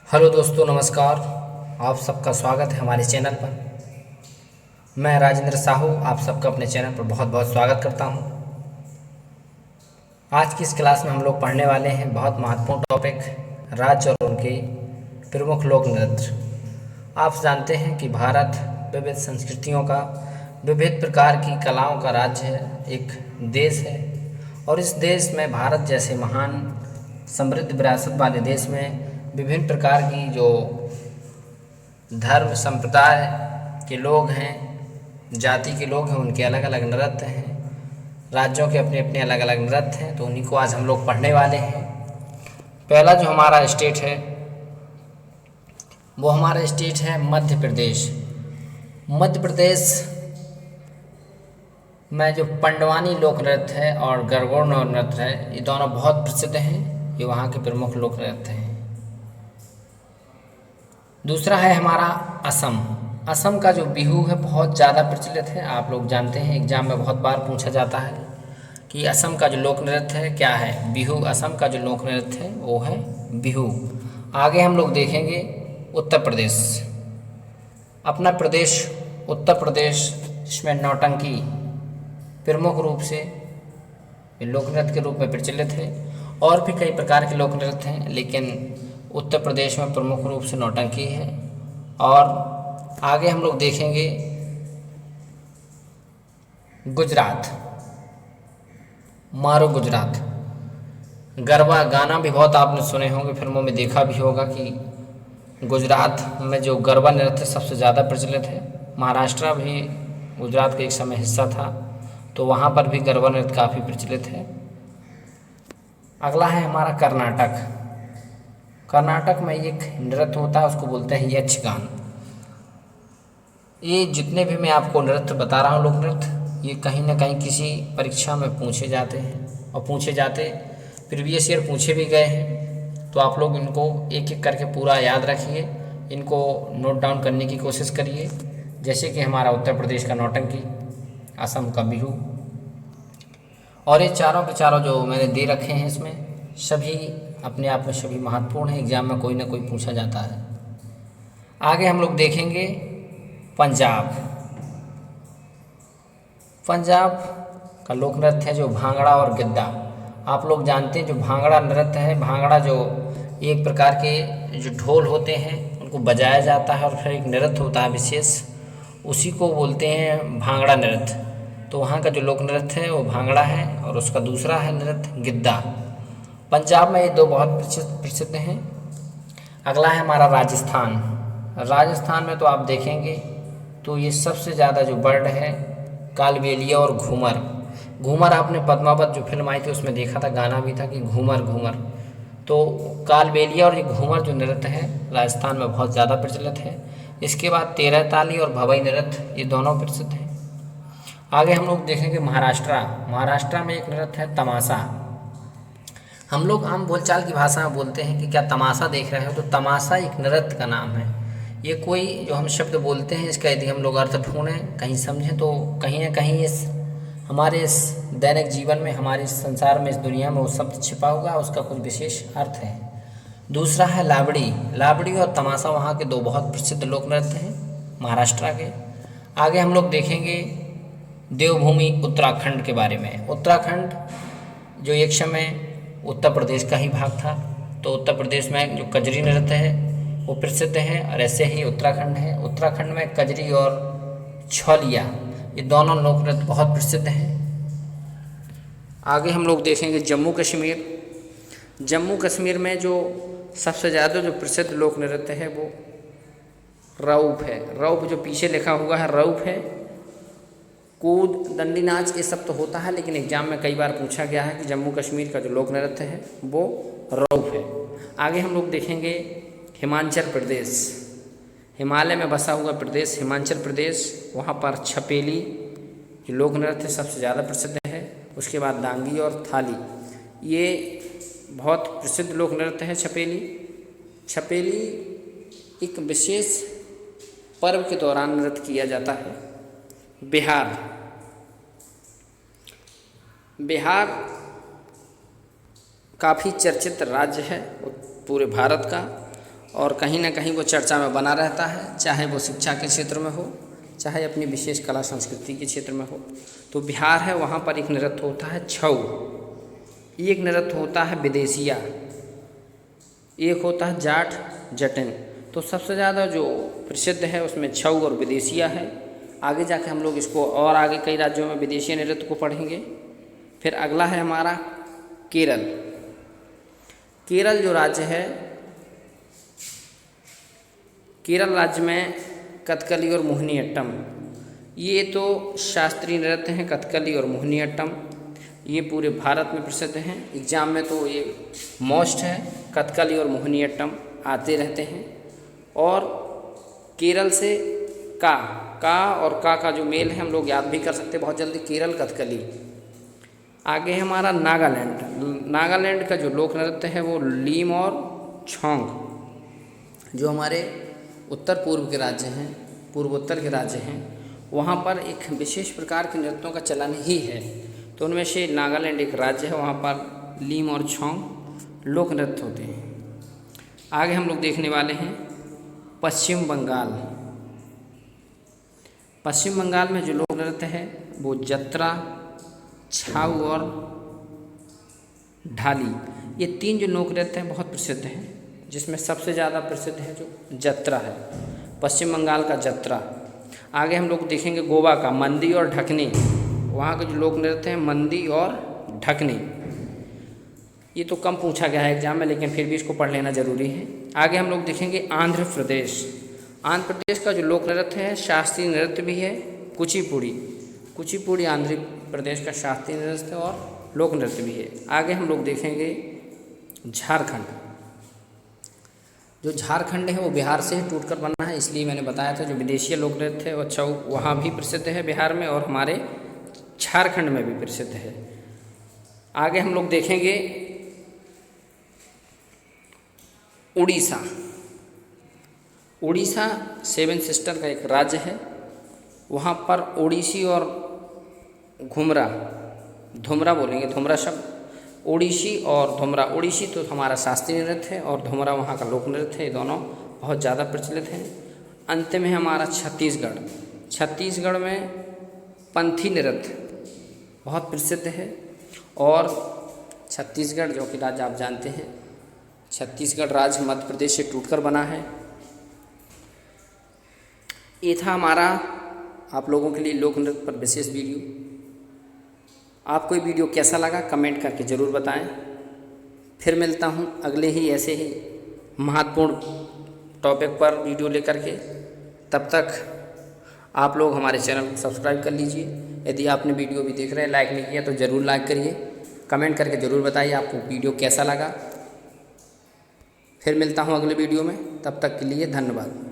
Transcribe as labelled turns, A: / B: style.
A: Hello दोस्तों, नमस्कार। आप सबका स्वागत है हमारे चैनल पर। मैं राजेंद्र साहू आप सबका अपने चैनल पर बहुत बहुत स्वागत करता हूं। आज की इस क्लास में हम लोग पढ़ने वाले हैं बहुत महत्वपूर्ण टॉपिक, राज्य और उनके प्रमुख लोक नृत्य। आप जानते हैं कि भारत विविध संस्कृतियों का, विविध प्रकार की कलाओं का राज्य है, एक देश है। और इस देश में भारत जैसे महान समृद्ध विरासत वाले देश में विभिन्न प्रकार की जो धर्म संप्रदाय के लोग हैं, जाति के लोग हैं, उनके अलग अलग नृत्य हैं। राज्यों के अपने अपने अलग अलग नृत्य हैं, तो उन्हीं को आज हम लोग पढ़ने वाले हैं। पहला जो हमारा स्टेट है वो हमारा स्टेट है मध्य प्रदेश। मध्य प्रदेश में जो पंडवानी लोक नृत्य है और गरगोड़ नृत्य है, ये दोनों बहुत प्रसिद्ध हैं। ये वहाँ के प्रमुख लोक नृत्य हैं। दूसरा है हमारा असम। असम का जो बिहू है बहुत ज़्यादा प्रचलित है। आप लोग जानते हैं, एग्जाम में बहुत बार पूछा जाता है कि असम का जो लोक नृत्य है क्या है। बिहू असम का जो लोक नृत्य है वो है बिहू। आगे हम लोग देखेंगे उत्तर प्रदेश। अपना प्रदेश उत्तर प्रदेश, इसमें नौटंकी प्रमुख रूप से लोक नृत्य के रूप में प्रचलित है। और भी कई प्रकार के लोक नृत्य हैं, लेकिन उत्तर प्रदेश में प्रमुख रूप से नौटंकी है। और आगे हम लोग देखेंगे गुजरात, मारो गुजरात। गरबा गाना भी बहुत आपने सुने होंगे, फिल्मों में देखा भी होगा कि गुजरात में जो गरबा नृत्य सबसे ज़्यादा प्रचलित है। महाराष्ट्र भी गुजरात का एक समय हिस्सा था, तो वहाँ पर भी गरबा नृत्य काफ़ी प्रचलित है। अगला है हमारा कर्नाटक। कर्नाटक में एक नृत्य होता है, उसको बोलते हैं यक्षगान। ये जितने भी मैं आपको नृत्य बता रहा हूँ, लोक नृत्य, ये कहीं ना कहीं किसी परीक्षा में पूछे जाते हैं और पूछे जाते प्रीवियस ईयर पूछे भी गए हैं। तो आप लोग इनको एक एक करके पूरा याद रखिए, इनको नोट डाउन करने की कोशिश करिए। जैसे कि हमारा उत्तर प्रदेश का नौटंकी, असम का बिहू, और ये चारों के चारों जो मैंने दे रखे हैं, इसमें सभी अपने आप में सभी महत्वपूर्ण हैं। एग्जाम में कोई ना कोई पूछा जाता है। आगे हम लोग देखेंगे पंजाब। पंजाब का लोक नृत्य है जो भांगड़ा और गिद्धा। आप लोग जानते हैं जो भांगड़ा नृत्य है, भांगड़ा जो एक प्रकार के जो ढोल होते हैं उनको बजाया जाता है और फिर एक नृत्य होता है विशेष, उसी को बोलते हैं भांगड़ा नृत्य। तो वहाँ का जो लोक नृत्य है वो भांगड़ा है और उसका दूसरा है नृत्य गिद्धा। पंजाब में ये दो बहुत प्रसिद्ध हैं। अगला है हमारा राजस्थान। राजस्थान में तो आप देखेंगे तो ये सबसे ज़्यादा जो बर्ड है कालबेलिया और घूमर। घूमर आपने पद्मावत जो फिल्म आई थी उसमें देखा था, गाना भी था कि घूमर घूमर। तो कालबेलिया और ये घूमर जो नृत्य है राजस्थान में बहुत ज़्यादा प्रचलित है। इसके बाद तेरह ताली और भवई नृत्य, ये दोनों प्रसिद्ध हैं। आगे हम लोग देखेंगे महाराष्ट्र। महाराष्ट्र में एक नृत्य है तमाशा। हम लोग आम बोलचाल की भाषा में बोलते हैं कि क्या तमाशा देख रहे हो, तो तमाशा एक नृत्य का नाम है। ये कोई जो हम शब्द बोलते हैं, इसका यदि हम लोग अर्थ ढूंढें, कहीं समझें, तो कहीं ना कहीं इस हमारे इस दैनिक जीवन में, हमारे इस संसार में, इस दुनिया में वो शब्द छिपा हुआ है, उसका कुछ विशेष अर्थ है। दूसरा है लावड़ी। लावड़ी और तमाशा वहाँ के दो बहुत प्रसिद्ध लोक नृत्य हैं महाराष्ट्र के। आगे हम लोग देखेंगे देवभूमि उत्तराखंड के बारे में। उत्तराखंड जो एक समय उत्तर प्रदेश का ही भाग था, तो उत्तर प्रदेश में जो कजरी नृत्य है वो प्रसिद्ध है, और ऐसे ही उत्तराखंड है। उत्तराखंड में कजरी और छौलिया, ये दोनों लोक नृत्य बहुत प्रसिद्ध हैं। आगे हम लोग देखेंगे जम्मू कश्मीर। जम्मू कश्मीर में जो सबसे ज़्यादा जो प्रसिद्ध लोक नृत्य है वो रऊफ है। रऊफ जो पीछे लिखा हुआ है रऊफ है। कूद, दंडी नाच, ये सब तो होता है, लेकिन एग्जाम में कई बार पूछा गया है कि जम्मू कश्मीर का जो लोक नृत्य है वो रऊफ है। आगे हम लोग देखेंगे हिमाचल प्रदेश। हिमालय में बसा हुआ प्रदेश हिमाचल प्रदेश, वहाँ पर छपेली जो लोक नृत्य सबसे ज़्यादा प्रसिद्ध है। उसके बाद दांगी और थाली, ये बहुत प्रसिद्ध लोक नृत्य है। छपेली छपेली एक विशेष पर्व के दौरान नृत्य किया जाता है। बिहार। बिहार काफ़ी चर्चित राज्य है पूरे भारत का, और कहीं ना कहीं वो चर्चा में बना रहता है, चाहे वो शिक्षा के क्षेत्र में हो, चाहे अपनी विशेष कला संस्कृति के क्षेत्र में हो। तो बिहार है, वहाँ पर एक नृत्य होता है छऊ, एक नृत्य होता है विदेशिया, एक होता है जाट जटिन। तो सबसे ज़्यादा जो प्रसिद्ध है उसमें छऊ और विदेशिया है। आगे जाके हम लोग इसको और आगे कई राज्यों में विदेशी नृत्य को पढ़ेंगे। फिर अगला है हमारा केरल। केरल जो राज्य है, केरल राज्य में कथकली और मोहिनीअट्टम, ये तो शास्त्रीय नृत्य हैं। कथकली और मोहिनीअट्टम ये पूरे भारत में प्रसिद्ध हैं। एग्जाम में तो ये मोस्ट है, कथकली और मोहिनीअट्टम आते रहते हैं। और केरल से का और का जो मेल है हम लोग याद भी कर सकते हैं बहुत जल्दी, केरल कथकली। आगे है हमारा नागालैंड। नागालैंड का जो लोक नृत्य है वो लीम और छोंग, जो हमारे उत्तर पूर्व के राज्य हैं, पूर्वोत्तर के राज्य हैं, वहाँ पर एक विशेष प्रकार के नृत्यों का चलन ही है। तो उनमें से नागालैंड एक राज्य है, वहाँ पर लीम और छोंग लोक नृत्य होते हैं। आगे हम लोग देखने वाले हैं पश्चिम बंगाल। पश्चिम बंगाल में जो लोक नृत्य है वो जत्रा, छाऊ और ढाली, ये तीन जो लोक नृत्य हैं बहुत प्रसिद्ध हैं, जिसमें सबसे ज़्यादा प्रसिद्ध है जो जत्रा है, पश्चिम बंगाल का जत्रा। आगे हम लोग देखेंगे गोवा का मंदी और ढकनी। वहाँ के जो लोक नृत्य हैं मंदी और ढकनी, ये तो कम पूछा गया है एग्जाम में, लेकिन फिर भी इसको पढ़ लेना जरूरी है। आगे हम लोग देखेंगे आंध्र प्रदेश। आंध्र प्रदेश का जो लोक नृत्य है शास्त्रीय नृत्य भी है कुचिपुड़ी। कुचिपुड़ी आंध्र प्रदेश का शास्त्रीय नृत्य और लोक नृत्य भी है। आगे हम लोग देखेंगे झारखंड। जो झारखंड है वो बिहार से ही टूटकर बना है, इसलिए मैंने बताया था। जो विदेशी लोक नृत्य है वो छऊ वहाँ भी प्रसिद्ध है बिहार में, और हमारे झारखंड में भी प्रसिद्ध है। आगे हम लोग देखेंगे उड़ीसा। उड़ीसा सेवन सिस्टर का एक राज्य है। वहाँ पर ओडिसी और घुमरा, धुमरा बोलेंगे, धुमरा शब्द, ओडिसी और धुमरा। ओडिसी तो हमारा शास्त्रीय नृत्य है और धुमरा वहाँ का लोक नृत्य है। ये दोनों बहुत ज़्यादा प्रचलित हैं। अंत में हमारा छत्तीसगढ़। छत्तीसगढ़ में पंथी नृत्य बहुत प्रसिद्ध है। और छत्तीसगढ़ जो कि राज्य आप जानते हैं, छत्तीसगढ़ राज्य मध्य प्रदेश से टूटकर बना है। ये था हमारा आप लोगों के लिए लोक नृत्य पर विशेष वीडियो। आपको ये वीडियो कैसा लगा कमेंट करके ज़रूर बताएं। फिर मिलता हूँ अगले ही ऐसे ही महत्वपूर्ण टॉपिक पर वीडियो लेकर के। तब तक आप लोग हमारे चैनल को सब्सक्राइब कर लीजिए। यदि आपने वीडियो भी देख रहे हैं लाइक नहीं किया तो ज़रूर लाइक करिए। कमेंट करके ज़रूर बताइए आपको वीडियो कैसा लगा। फिर मिलता हूँ अगले वीडियो में, तब तक के लिए धन्यवाद।